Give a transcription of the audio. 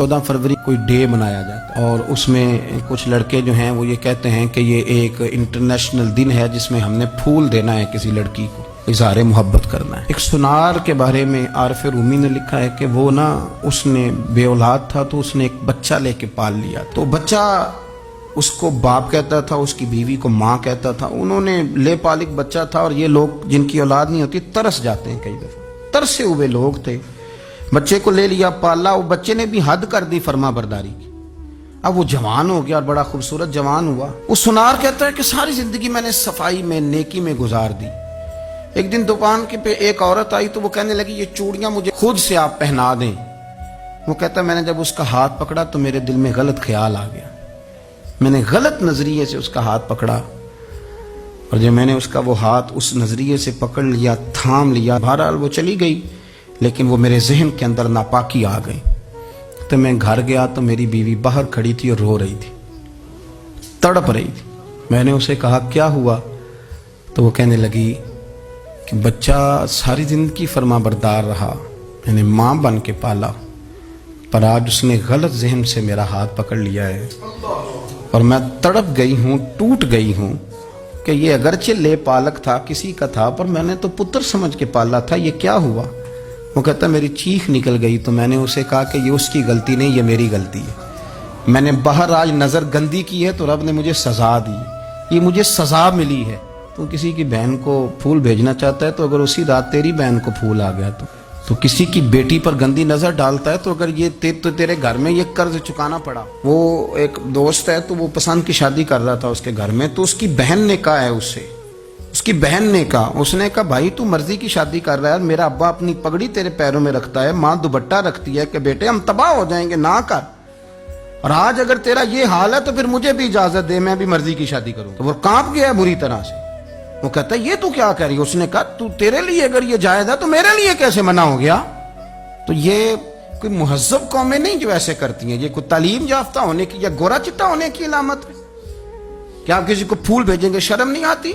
14 फरवरी कोई डे मनाया जाता है और उसमें कुछ लड़के जो हैं वो ये कहते हैं कि ये एक इंटरनेशनल दिन है जिसमें हमने फूल देना है किसी लड़की को, इज़हार मोहब्बत करना है। एक सुनार के बारे में आरिफ रूमी ने लिखा है कि वो ना उसने बे औलाद था तो उसने एक बच्चा लेके पाल लिया, तो बच्चा उसको बाप कहता था, उसकी बीवी को माँ कहता था। उन्होंने ले पालिक बच्चा था और ये लोग जिनकी औलाद नहीं होती तरस जाते हैं, कई दफा तरसे हुए लोग थे। बच्चे को ले लिया, पाला, वो बच्चे ने भी हद कर दी फर्मा बरदारी की। अब वो जवान हो गया और बड़ा खूबसूरत जवान हुआ। वो सुनार कहता है कि सारी जिंदगी मैंने सफाई में नेकी में गुजार दी। एक दिन दुकान के पे एक औरत आई तो वो कहने लगी ये चूड़ियां मुझे खुद से आप पहना दें। वो कहता मैंने जब उसका हाथ पकड़ा तो मेरे दिल में गलत ख्याल आ गया, मैंने गलत नजरिए से उसका हाथ पकड़ा और जब मैंने उसका वो हाथ उस नजरिए से पकड़ लिया, थाम लिया, बहरहाल वो चली गई, लेकिन वो मेरे जहन के अंदर नापाकी आ गई। तो मैं घर गया तो मेरी बीवी बाहर खड़ी थी और रो रही थी, तड़प रही थी। मैंने उसे कहा क्या हुआ, तो वो कहने लगी कि बच्चा सारी जिंदगी फर्मा बरदार रहा, मैंने माँ बन के पाला, पर आज उसने गलत जहन से मेरा हाथ पकड़ लिया है और मैं तड़प गई हूँ, टूट गई हूँ कि ये अगरचे ले पालक था, किसी का था, पर मैंने तो पुत्र समझ के पाला था, ये क्या हुआ। वो कहता मेरी चीख निकल गई तो मैंने उसे कहा कि ये उसकी गलती नहीं, ये मेरी गलती है। मैंने बाहर आज नज़र गंदी की है तो रब ने मुझे सज़ा दी, ये मुझे सज़ा मिली है। तो किसी की बहन को फूल भेजना चाहता है तो अगर उसी रात तेरी बहन को फूल आ गया तो किसी की बेटी पर गंदी नज़र डालता है तो अगर ये तेरे घर में ये कर्ज चुकाना पड़ा। वो एक दोस्त है तो वो पसंद की शादी कर रहा था उसके घर में, तो उसकी बहन ने कहा है उससे, उसकी बहन ने कहा, उसने कहा भाई तू मर्जी की शादी कर रहा है, मेरा अब्बा अपनी पगड़ी तेरे पैरों में रखता है, माँ दुपट्टा रखती है कि बेटे हम तबाह हो जाएंगे, ना कर। और आज अगर तेरा ये हाल है तो फिर मुझे भी इजाजत दे, मैं भी मर्जी की शादी करूं। तो वो कांप गया बुरी तरह से। वो कहता है ये तू क्या कह रही है। उसने कहा तू तेरे लिए अगर ये जायज है तो मेरे लिए कैसे मना हो गया। तो ये कोई मुहज्जब कौमें नहीं जो ऐसे करती हैं, ये कोई तालीम याफ्ता होने की या गोरा चिट्टा होने की अलामत है। क्या आप किसी को फूल भेजेंगे, शर्म नहीं आती।